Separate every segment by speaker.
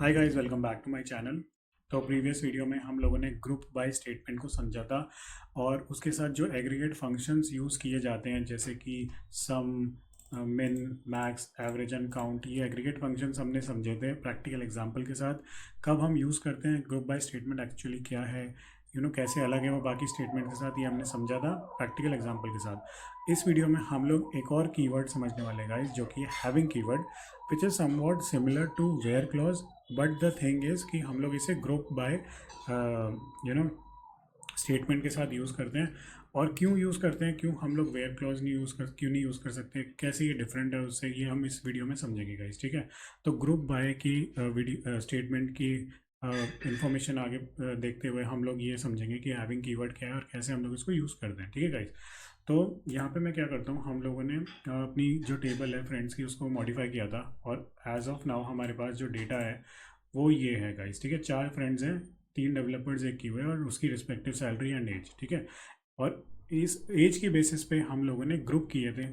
Speaker 1: Hi guys, welcome back to my channel. तो previous video में हम लोगों ने ग्रुप बाय स्टेटमेंट को समझा था और उसके साथ जो एग्रीगेट फंक्शंस यूज़ किए जाते हैं जैसे कि सम, मिन, मैक्स, एवरेज एंड काउंट, ये एग्रीगेट फंक्शंस हमने समझे थे प्रैक्टिकल एग्जांपल के साथ। कब हम यूज़ करते हैं ग्रुप बाय स्टेटमेंट, एक्चुअली क्या है, कैसे अलग है वो बाकी स्टेटमेंट के साथ, ये हमने समझा था प्रैक्टिकल एग्जांपल के साथ। इस वीडियो में हम लोग एक और कीवर्ड समझने वाले हैं गाइस, जो कि having keyword, which is somewhat similar to where clause. But the thing is कि हम लोग इसे group by you know statement के साथ यूज़ करते हैं। और क्यों यूज़ करते हैं, क्यों हम लोग वेयर क्लॉज क्यों नहीं यूज़ कर सकते, कैसे ये डिफरेंट है उससे, ये हम इस वीडियो में समझेंगे गाइस, ठीक है। तो ग्रुप बाय की वीडियो स्टेटमेंट की इंफॉर्मेशन आगे देखते हुए हम लोग ये समझेंगे कि हैविंग कीवर्ड क्या है और कैसे हम लोग इसको यूज़ करते हैं, ठीक है गाइस। तो यहाँ पे मैं क्या करता हूँ, हम लोगों ने अपनी जो टेबल है फ्रेंड्स की उसको मॉडिफाई किया था और एज ऑफ नाउ हमारे पास जो डेटा है वो ये है गाइस, ठीक है। 4 फ्रेंड्स हैं, 3 डेवलपर्स, एक कीवे और उसकी रिस्पेक्टिव सैलरी एंड एज, ठीक है। और इस एज के बेसिस पे हम लोगों ने ग्रुप किए थे।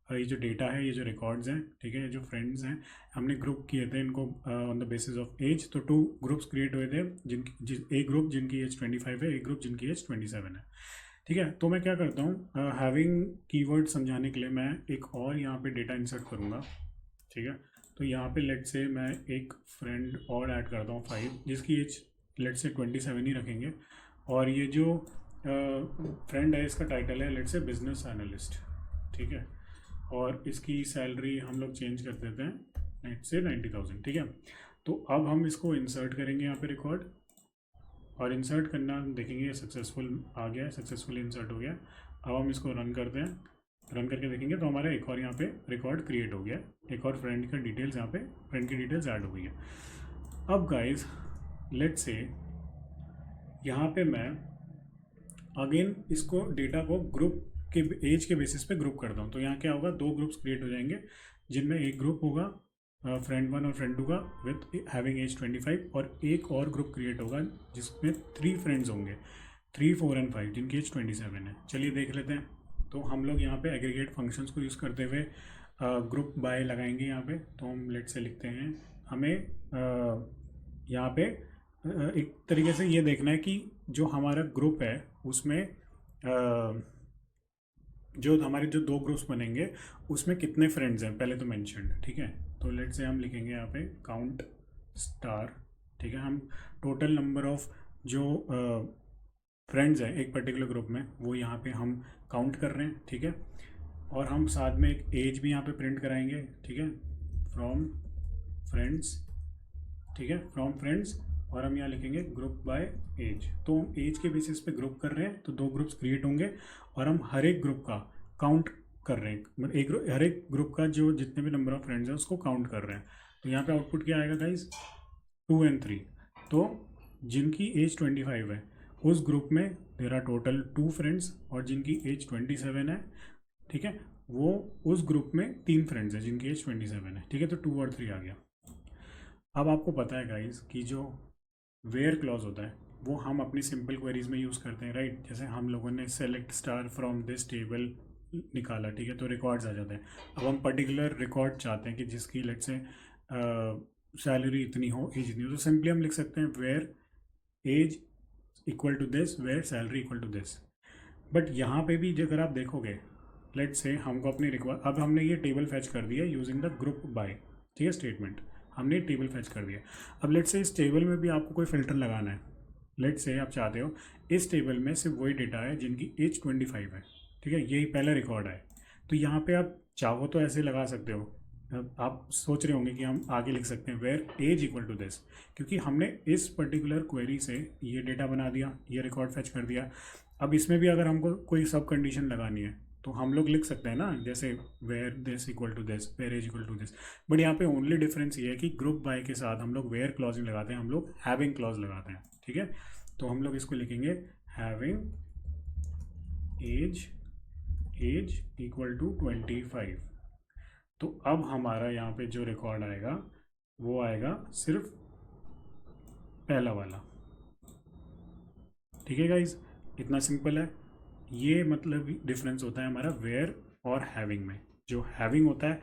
Speaker 1: ये जो डेटा है, ये जो रिकॉर्ड्स हैं, ठीक है, ये जो फ्रेंड्स हैं, हमने ग्रुप किए थे इनको on the basis of age. तो 2 ग्रुप्स क्रिएट हुए थे, एक ग्रुप जिनकी एज 25 है, एक ग्रुप जिनकी एज 27 है, ठीक है। तो मैं क्या करता हूँ, हैविंग कीवर्ड समझाने के लिए मैं एक और यहाँ पे डेटा इंसर्ट करूँगा, ठीक है। तो यहाँ पे लेट से मैं एक फ्रेंड और ऐड करता हूँ 5, जिसकी एज लेट से 27 ही रखेंगे। और ये जो फ्रेंड है इसका टाइटल है लेट से बिजनेस एनालिस्ट, ठीक है। और इसकी सैलरी हम लोग चेंज कर देते हैं लेट से 90,000, ठीक है। तो अब हम इसको इंसर्ट करेंगे यहाँ पे रिकॉर्ड, और इंसर्ट करना देखेंगे सक्सेसफुल आ गया है, सक्सेसफुली इंसर्ट हो गया। अब हम इसको रन करते हैं, रन करके देखेंगे तो हमारा एक और यहाँ पे रिकॉर्ड क्रिएट हो गया, एक और फ्रेंड का डिटेल्स, यहाँ पे फ्रेंड की डिटेल्स ऐड हो गई है। अब गाइस लेट से यहाँ पे मैं अगेन इसको डेटा को ग्रुप के एज के बेसिस पे ग्रुप करता हूँ। तो यहाँ क्या होगा, 2 ग्रुप्स क्रिएट हो जाएंगे, जिनमें एक ग्रुप होगा फ्रेंड 1 और फ्रेंड 2 का विथ हैविंग एज 25, और एक और ग्रुप क्रिएट होगा जिसमें 3 फ्रेंड्स होंगे, 3, 4 एंड 5, जिनकी एज 27 है। चलिए देख लेते हैं। तो हम लोग यहाँ पे एग्रीगेट फंक्शंस को यूज़ करते हुए ग्रुप बाय लगाएंगे यहाँ पे। तो हम लेट से लिखते हैं, हमें यहाँ पे एक तरीके से ये देखना है कि जो हमारा ग्रुप है उसमें जो हमारे जो 2 ग्रुप्स बनेंगे उसमें कितने फ्रेंड्स हैं पहले तो मेंशन्ड, ठीक है। तो लेट से हम लिखेंगे यहाँ पे काउंट स्टार, ठीक है। हम टोटल नंबर ऑफ जो फ्रेंड्स हैं एक पर्टिकुलर ग्रुप में वो यहाँ पे हम काउंट कर रहे हैं, ठीक है। और हम साथ में एक एज भी यहाँ पे प्रिंट कराएंगे, ठीक है, फ्रॉम फ्रेंड्स, ठीक है, फ्रॉम फ्रेंड्स। और हम यहाँ लिखेंगे ग्रुप बाय एज। तो हम एज के बेसिस पे ग्रुप कर रहे हैं, तो 2 ग्रुप्स क्रिएट होंगे और हम हर एक ग्रुप का काउंट कर रहे हैं, मतलब हर एक ग्रुप का जो जितने भी नंबर ऑफ फ्रेंड्स हैं उसको काउंट कर रहे हैं। तो यहाँ पे आउटपुट क्या आएगा गाइज, 2 एंड 3। तो जिनकी एज 25 है उस ग्रुप में देर आर टोटल 2 फ्रेंड्स, और जिनकी एज 27 है, ठीक है, वो उस ग्रुप में 3 फ्रेंड्स हैं जिनकी एज 27 है, ठीक है। तो 2 और 3 आ गया। अब आपको पता है गाइज कि जो वेयर क्लॉज होता है वो हम अपनी सिंपल क्वेरीज में यूज़ करते हैं, राइट। जैसे हम लोगों ने select star from this table निकाला, ठीक है, तो रिकॉर्ड्स आ जाते हैं। अब हम पर्टिकुलर रिकॉर्ड चाहते हैं कि जिसकी लेट से सैलरी इतनी हो, एज इतनी हो, तो सिंपली हम लिख सकते हैं where age equal to this, where salary equal to this. But यहाँ पे भी अगर आप देखोगे, लेट से हमको अपनी रिक्वायर, अब हमने ये टेबल फैच कर दिया यूजिंग द ग्रुप बाय, ठीक है, स्टेटमेंट हमने टेबल फैच कर दिया। अब लेट से इस टेबल में भी आपको कोई फिल्टर लगाना है। लेट से आप चाहते हो इस टेबल में सिर्फ वही डेटा है जिनकी एज 25 है, ठीक है, यही पहला रिकॉर्ड है। तो यहाँ पे आप चाहो तो ऐसे लगा सकते हो। अब आप सोच रहे होंगे कि हम आगे लिख सकते हैं where age equal to this, क्योंकि हमने इस पर्टिकुलर क्वेरी से ये डेटा बना दिया, ये रिकॉर्ड फैच कर दिया। अब इसमें भी अगर हमको कोई सब कंडीशन लगानी है तो हम लोग लिख सकते हैं ना, जैसे where this equal to this, where age equal to this. But यहाँ पे ओनली डिफरेंस ये है कि ग्रुप बाय के साथ हम लोग वेयर क्लॉज नहीं लगाते हैं, हम लोग हैविंग क्लॉज लगाते हैं, ठीक है। तो हम लोग इसको लिखेंगे having age, age equal to 25। तो अब हमारा यहाँ पे जो रिकॉर्ड आएगा वो आएगा सिर्फ पहला वाला, ठीक है गाइज, इतना सिंपल है। ये मतलब डिफरेंस होता है हमारा वेयर और हैविंग में। जो हैविंग होता है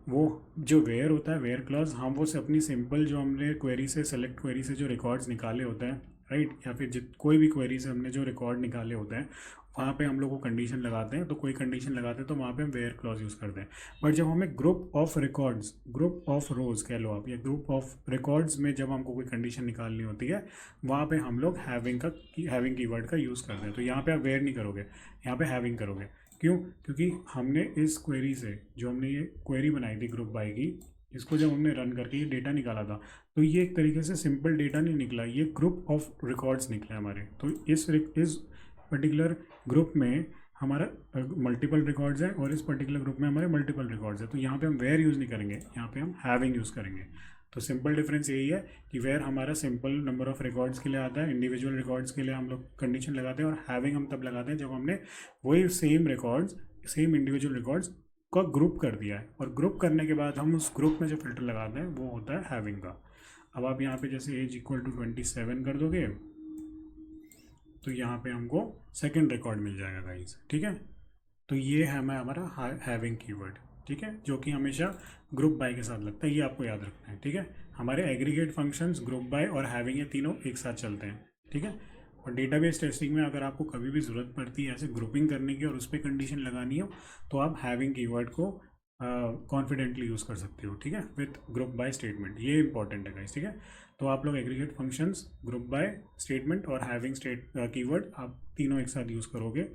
Speaker 1: वो जो वेयर होता है, वेयर क्लॉज, हम वो से अपनी सिंपल जो हमने क्वेरी से सेलेक्ट क्वेरी से जो रिकॉर्ड्स निकाले होते हैं, राइट, या फिर जित कोई भी क्वेरी से हमने जो रिकॉर्ड निकाले होते हैं, वहाँ पे हम लोग को कंडीशन लगाते हैं, तो कोई कंडीशन लगाते हैं तो वहाँ पे हम वेयर क्लॉज यूज़ करते हैं। बट जब हमें group of records, group of रोज कह लो आप, या ग्रुप ऑफ रिकॉर्ड्स में जब हमको कोई कंडीशन निकालनी होती है, वहाँ पे हम लोग हैविंग कीवर्ड का यूज़ करते हैं। तो यहाँ पे आप वेयर नहीं करोगे, यहाँ पे हैविंग करोगे। क्यों? क्योंकि हमने इस क्वेरी से, जो हमने ये क्वेरी बनाई थी ग्रुप बाय की, इसको जब हमने रन करके ये डेटा निकाला था, तो ये एक तरीके से सिंपल डेटा नहीं निकला, ये ग्रुप ऑफ रिकॉर्ड्स निकले हमारे। तो इस पर्टिकुलर ग्रुप में हमारा मल्टीपल रिकॉर्ड्स हैं और इस पर्टिकुलर ग्रुप में हमारे मल्टीपल रिकॉर्ड्स हैं। तो यहाँ पे हम वेयर यूज़ नहीं करेंगे, यहाँ पे हम हैविंग यूज़ करेंगे। तो सिंपल डिफरेंस यही है कि वेयर हमारा सिंपल नंबर ऑफ रिकॉर्ड्स के लिए आता है, इंडिविजुअल रिकॉर्ड्स के लिए हम लोग कंडीशन लगाते हैं, और हैविंग हम तब लगाते हैं जब हमने वही same records, same individual records का ग्रुप कर दिया है, और ग्रुप करने के बाद हम उस ग्रुप में जो फिल्टर लगाते हैं वो होता है हैविंग का। अब आप यहाँ पे जैसे एज इक्वल टू 27 कर दोगे, तो यहाँ पे हमको सेकंड रिकॉर्ड मिल जाएगा गाइस, ठीक है। तो ये है हमारा हैविंग कीवर्ड, ठीक है, जो कि हमेशा ग्रुप बाय के साथ लगता है, ये आपको याद रखना है, ठीक है। हमारे एग्रीगेट फंक्शंस ग्रुप बाय और हैविंग, ये तीनों एक साथ चलते हैं, ठीक है। और डेटाबेस टेस्टिंग में अगर आपको कभी भी ज़रूरत पड़ती है ऐसे ग्रुपिंग करने की और उस पर कंडीशन लगानी हो, तो आप हैविंग कीवर्ड को कॉन्फिडेंटली यूज़ कर सकते हो, ठीक है, विथ ग्रुप बाय स्टेटमेंट। ये इंपॉर्टेंट है गाइस, ठीक है। तो आप लोग aggregate functions, group by statement और हैविंग कीवर्ड आप तीनों एक साथ यूज़ करोगे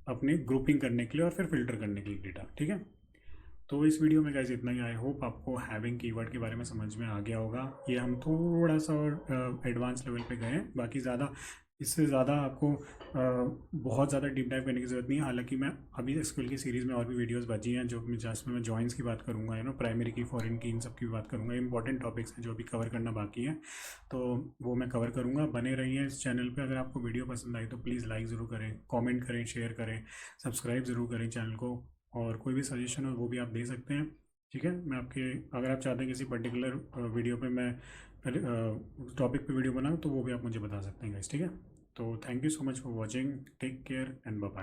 Speaker 1: अपनी ग्रुपिंग करने के लिए और फिर फिल्टर करने के लिए डेटा, ठीक है। तो इस वीडियो में गाइस इतना ही। आई होप आपको हैविंग कीवर्ड के बारे में समझ में आ गया होगा। ये हम थोड़ा सा और एडवांस लेवल पे गए हैं, बाकी ज़्यादा इससे ज़्यादा आपको बहुत ज़्यादा डीप डाइव करने की ज़रूरत नहीं है। हालांकि मैं अभी एसक्यूएल की सीरीज़ में और भी वीडियोस बची हैं जो जिसमें मैं जॉइंस की बात करूँगा, प्राइमरी की, फॉरेन की, इन सब की भी बात करूँगा। इंपॉर्टेंट टॉपिक्स हैं जो अभी कवर करना बाकी है, तो वो मैं कवर करूँगा। बने रहिए इस चैनल पर। अगर आपको वीडियो पसंद आई तो प्लीज़ लाइक ज़रूर करें, कॉमेंट करें, शेयर करें, सब्सक्राइब ज़रूर करें चैनल को, और कोई भी सजेशन हो वो भी आप दे सकते हैं, ठीक है। मैं आपके, अगर आप चाहते हैं किसी पर्टिकुलर वीडियो पे मैं टॉपिक पे वीडियो बनाऊँ तो वो भी आप मुझे बता सकते हैं गाइस, ठीक है। तो thank you so much for watching, take care and bye bye.